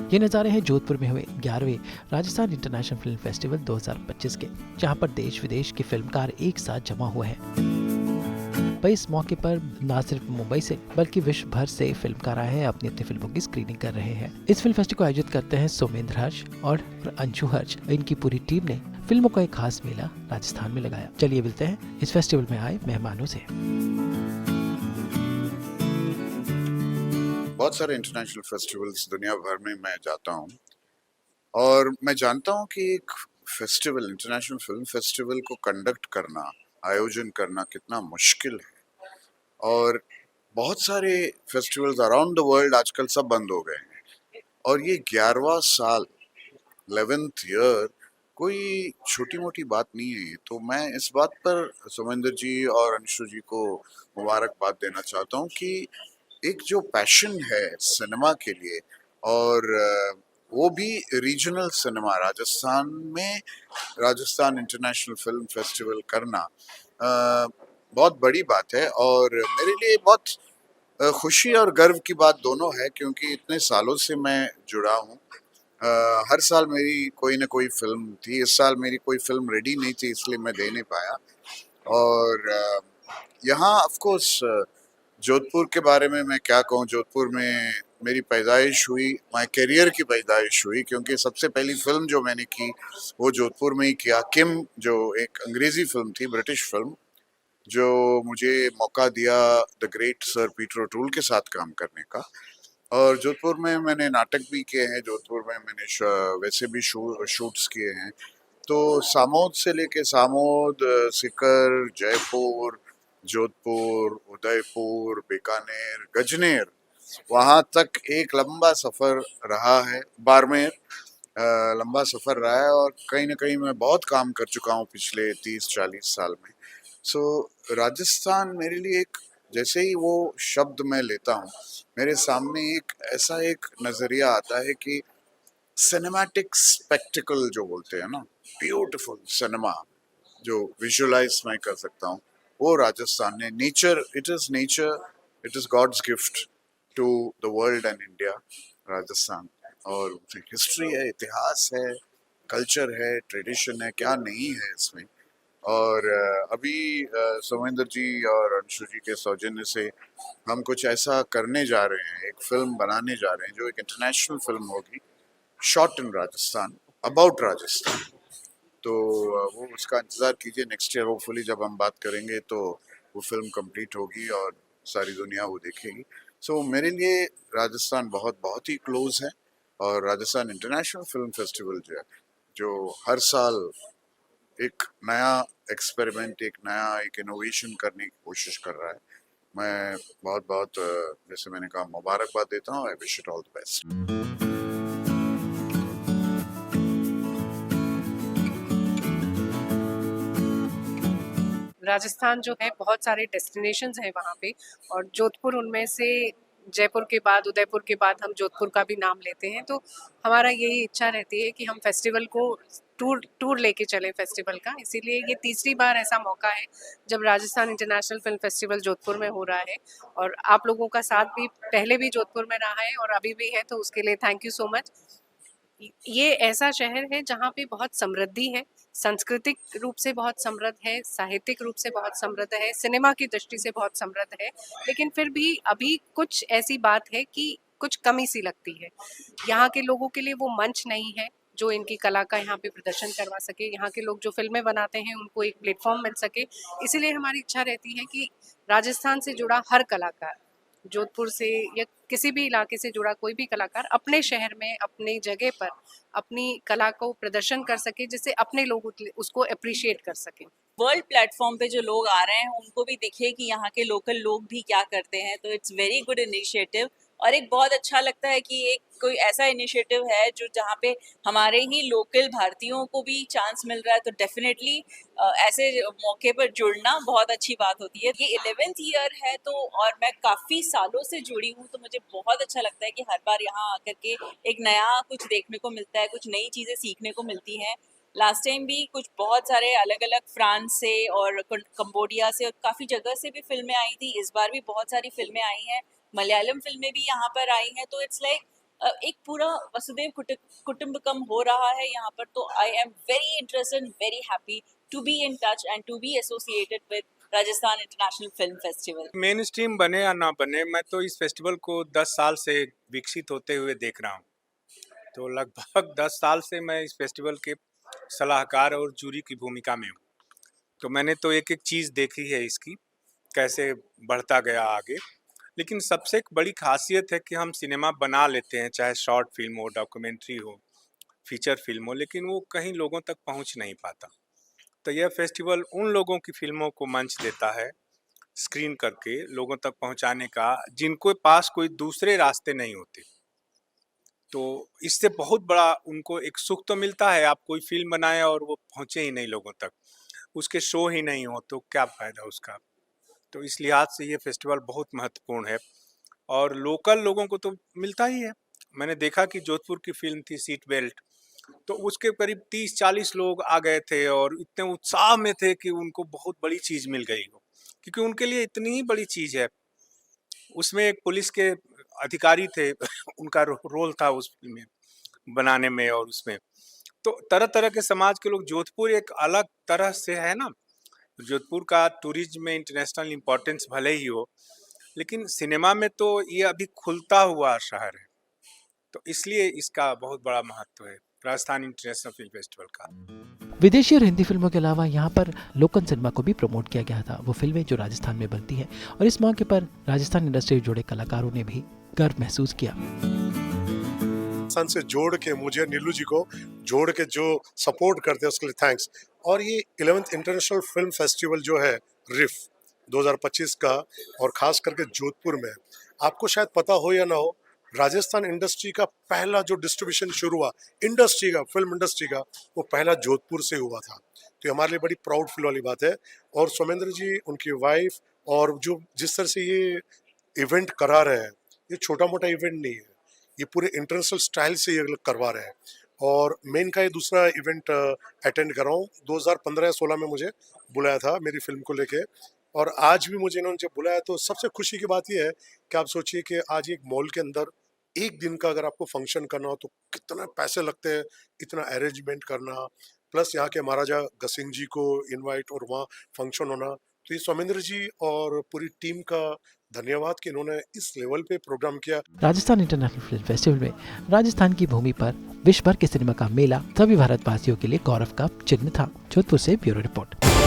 ये नज़ारे हैं जोधपुर में हुए 11वें राजस्थान इंटरनेशनल फिल्म फेस्टिवल 2025 के, जहां पर देश विदेश के फिल्मकार एक साथ जमा हुए हैं। भाई इस मौके पर न सिर्फ मुंबई से बल्कि विश्व भर से फिल्मकार आए हैं, अपनी अपनी फिल्मों की स्क्रीनिंग कर रहे हैं। इस फिल्म फेस्टिवल को आयोजित करते हैं सोमेंद्र हर्ष और अंशु हर्ष। इनकी पूरी टीम ने फिल्मों का एक खास मेला राजस्थान में लगाया। चलिए मिलते हैं इस फेस्टिवल में आए मेहमानों से। बहुत सारे इंटरनेशनल फेस्टिवल्स दुनिया भर में मैं जाता हूँ और मैं जानता हूँ कि एक फेस्टिवल, इंटरनेशनल फिल्म फेस्टिवल को कंडक्ट करना, आयोजन करना कितना मुश्किल है। और बहुत सारे फेस्टिवल्स अराउंड द वर्ल्ड आजकल सब बंद हो गए हैं और ये 11वां साल, 11th ईयर कोई छोटी मोटी बात नहीं है। तो मैं इस बात पर सुमेंद्र जी और अंशु जी को मुबारकबाद देना चाहता हूँ कि एक जो पैशन है सिनेमा के लिए, और वो भी रीजनल सिनेमा राजस्थान में, राजस्थान इंटरनेशनल फिल्म फेस्टिवल करना बहुत बड़ी बात है। और मेरे लिए बहुत खुशी और गर्व की बात दोनों है, क्योंकि इतने सालों से मैं जुड़ा हूँ। हर साल मेरी कोई ना कोई फिल्म थी। इस साल मेरी कोई फिल्म रेडी नहीं थी, इसलिए मैं दे नहीं पाया। और यहाँ ऑफ कोर्स जोधपुर के बारे में मैं क्या कहूँ। जोधपुर में मेरी पैदाइश हुई, माय करियर की पैदाइश हुई, क्योंकि सबसे पहली फिल्म जो मैंने की वो जोधपुर में ही किया। किम, जो एक अंग्रेजी फिल्म थी, ब्रिटिश फिल्म, जो मुझे मौका दिया the great sir Peter O'Toole के साथ काम करने का। और जोधपुर में मैंने नाटक भी किए हैं, जोधपुर में मैंने वैसे भी शूट्स किए हैं। तो सामोद से लेके सामोद, सीकर, जयपुर, जोधपुर, उदयपुर, बीकानेर, गजनेर, वहाँ तक एक लंबा सफ़र रहा है। बाड़मेर लंबा सफ़र रहा है, और कहीं ना कहीं मैं बहुत काम कर चुका हूँ पिछले 30-40 साल में। सो राजस्थान मेरे लिए एक, जैसे ही वो शब्द मैं लेता हूँ, मेरे सामने एक ऐसा एक नज़रिया आता है कि सिनेमैटिक स्पेक्टिकल जो बोलते हैं ना, ब्यूटीफुल सिनेमा जो विजुअलाइज मैं कर सकता हूँ, वो राजस्थान ने। Nature, nature, it is god's gift to the world and India, Rajasthan. और हिस्ट्री है, इतिहास है, कल्चर है, ट्रेडिशन है, क्या नहीं है इसमें। और अभी सोमेंद्र जी और अंशु जी के सौजन्य से हम कुछ ऐसा करने जा रहे हैं, एक फिल्म बनाने जा रहे हैं जो एक इंटरनेशनल फिल्म होगी, shot in Rajasthan, about Rajasthan. तो वो उसका इंतज़ार कीजिए। नेक्स्ट ईयर होपफुली जब हम बात करेंगे तो वो फिल्म कंप्लीट होगी और सारी दुनिया वो देखेगी। सो मेरे लिए राजस्थान बहुत बहुत ही क्लोज है। और राजस्थान इंटरनेशनल फिल्म फेस्टिवल जो है, जो हर साल एक नया एक्सपेरिमेंट, एक इनोवेशन करने की कोशिश कर रहा है, मैं बहुत बहुत जैसे मैंने कहा, मुबारकबाद देता हूँ। I wish it all the best. Rajasthan जो है बहुत सारे डेस्टिनेशंस हैं वहाँ पे, और जोधपुर उनमें से। जयपुर के बाद, उदयपुर के बाद हम जोधपुर का भी नाम लेते हैं। तो हमारा यही इच्छा रहती है कि हम फेस्टिवल को टूर लेके चलें फेस्टिवल का। इसीलिए ये तीसरी बार ऐसा मौका है जब Rajasthan international film festival Jodhpur में हो रहा है। और आप लोगों का साथ भी पहले भी जोधपुर में रहा है और अभी भी है, तो उसके लिए थैंक यू सो मच। ये ऐसा शहर है जहाँ पे बहुत समृद्धि है, सांस्कृतिक रूप से बहुत समृद्ध है, साहित्यिक रूप से बहुत समृद्ध है, सिनेमा की दृष्टि से बहुत समृद्ध है। लेकिन फिर भी अभी कुछ ऐसी बात है कि कुछ कमी सी लगती है। यहाँ के लोगों के लिए वो मंच नहीं है जो इनकी कला का यहाँ पे प्रदर्शन करवा सके। यहाँ के लोग जो फिल्में बनाते हैं उनको एक प्लेटफॉर्म मिल सके। इसीलिए हमारी इच्छा रहती है कि राजस्थान से जुड़ा हर कलाकार, जोधपुर से या किसी भी इलाके से जुड़ा कोई भी कलाकार अपने शहर में, अपने जगह पर अपनी कला को प्रदर्शन कर सके, जिससे अपने लोग उसको अप्रिशिएट कर सकें। वर्ल्ड प्लेटफॉर्म पे जो लोग आ रहे हैं उनको भी दिखे कि यहाँ के लोकल लोग भी क्या करते हैं। तो इट्स वेरी गुड इनिशिएटिव, और एक बहुत अच्छा लगता है कि एक कोई ऐसा इनिशिएटिव है जो जहाँ पे हमारे ही लोकल भारतीयों को भी चांस मिल रहा है। तो डेफिनेटली ऐसे मौके पर जुड़ना बहुत अच्छी बात होती है। ये 11th ईयर है, तो और मैं काफ़ी सालों से जुड़ी हूँ, तो मुझे बहुत अच्छा लगता है कि हर बार यहाँ आकर के एक नया कुछ देखने को मिलता है, कुछ नई चीज़ें सीखने को मिलती हैं। लास्ट टाइम भी कुछ बहुत सारे अलग अलग फ्रांस से और कंबोडिया से और काफ़ी जगह से भी फिल्में आई थी। इस बार भी बहुत सारी फिल्में आई हैं, मलयालम फिल्में भी यहाँ पर आई हैं। तो इट्स लाइक एक पूरा वसुदेव कुटुंबकम हो रहा है यहाँ पर। तो I am very interested, very happy to be in touch and to be associated with Rajasthan international film festival. Main stream बने या ना बने, मैं तो इस फेस्टिवल को 10 साल से विकसित होते हुए देख रहा हूँ। तो लगभग 10 साल से मैं इस फेस्टिवल के सलाहकार और जूरी की भूमिका में हूँ। तो मैंने तो एक एक चीज़ देखी है इसकी, कैसे बढ़ता गया आगे। लेकिन सबसे एक बड़ी खासियत है कि हम सिनेमा बना लेते हैं, चाहे शॉर्ट फिल्म हो, डॉक्यूमेंट्री हो, फीचर फिल्म हो, लेकिन वो कहीं लोगों तक पहुँच नहीं पाता। तो यह फेस्टिवल उन लोगों की फिल्मों को मंच देता है, स्क्रीन करके लोगों तक पहुंचाने का, जिनको पास कोई दूसरे रास्ते नहीं होते। तो इससे बहुत बड़ा उनको एक सुख तो मिलता है। आप कोई फिल्म बनाए और वो पहुंचे ही नहीं लोगों तक, उसके शो ही नहीं हो, तो क्या फायदा उसका। तो इस लिहाज से ये फेस्टिवल बहुत महत्वपूर्ण है और लोकल लोगों को तो मिलता ही है। मैंने देखा कि जोधपुर की फिल्म थी सीट बेल्ट, तो उसके करीब 30-40 लोग आ गए थे और इतने उत्साह में थे कि उनको बहुत बड़ी चीज़ मिल गई हो, क्योंकि उनके लिए इतनी ही बड़ी चीज़ है। उसमें एक पुलिस के अधिकारी थे उनका रोल था उस फिल्म में बनाने में, और उसमें तो तरह तरह के समाज के लोग। जोधपुर एक अलग तरह से है ना, जोधपुर का टूरिज्म में इंटरनेशनल इम्पोर्टेंस भले ही हो, लेकिन सिनेमा में तो ये अभी खुलता हुआ शहर है। तो इसलिए इसका बहुत बड़ा महत्व है राजस्थान इंटरनेशनल फिल्म फेस्टिवल का। विदेशी और हिंदी फिल्मों के अलावा यहाँ पर लोकल सिनेमा को भी प्रमोट किया गया था, वो फिल्में जो राजस्थान में बनती हैं। और इस मौके पर राजस्थान इंडस्ट्री से जुड़े कलाकारों ने भी गर्व महसूस किया। सन से जोड़ के मुझे नीलू जी को जोड़ के जो सपोर्ट करते हैं उसके लिए थैंक्स। और ये 11th इंटरनेशनल फिल्म फेस्टिवल जो है रिफ 2025 का, और खास करके जोधपुर में, आपको शायद पता हो या ना हो, राजस्थान इंडस्ट्री का पहला जो डिस्ट्रीब्यूशन शुरू हुआ इंडस्ट्री का, फिल्म इंडस्ट्री का, वो पहला जोधपुर से हुआ था। तो हमारे लिए बड़ी प्राउड फील वाली बात है। और सोमेंद्र जी, उनकी वाइफ, और जो जिस तरह से ये इवेंट करा रहे हैं, ये छोटा मोटा इवेंट नहीं है, ये पूरे इंटरनेशनल स्टाइल से ये लोग करवा रहे हैं। और मैं इनका ये दूसरा इवेंट अटेंड कर रहा हूँ। 2015 या 16 में मुझे बुलाया था मेरी फिल्म को लेके, और आज भी मुझे इन्होंने जब बुलाया तो सबसे खुशी की बात यह है कि आप सोचिए कि आज एक मॉल के अंदर एक दिन का अगर आपको फंक्शन करना हो तो कितना पैसे लगते हैं, इतना अरेंजमेंट करना, प्लस यहाँ के महाराजा गसिंग जी को इनवाइट और वहाँ फंक्शन होना। तो ये सोमेंद्र जी और पूरी टीम का धन्यवाद कि इन्होंने इस लेवल पे प्रोग्राम किया। राजस्थान इंटरनेशनल फिल्म फेस्टिवल में राजस्थान की भूमि पर विश्व भर के सिनेमा का मेला सभी भारतवासियों के लिए गौरव का चिन्ह था। जोधपुर से ब्यूरो रिपोर्ट।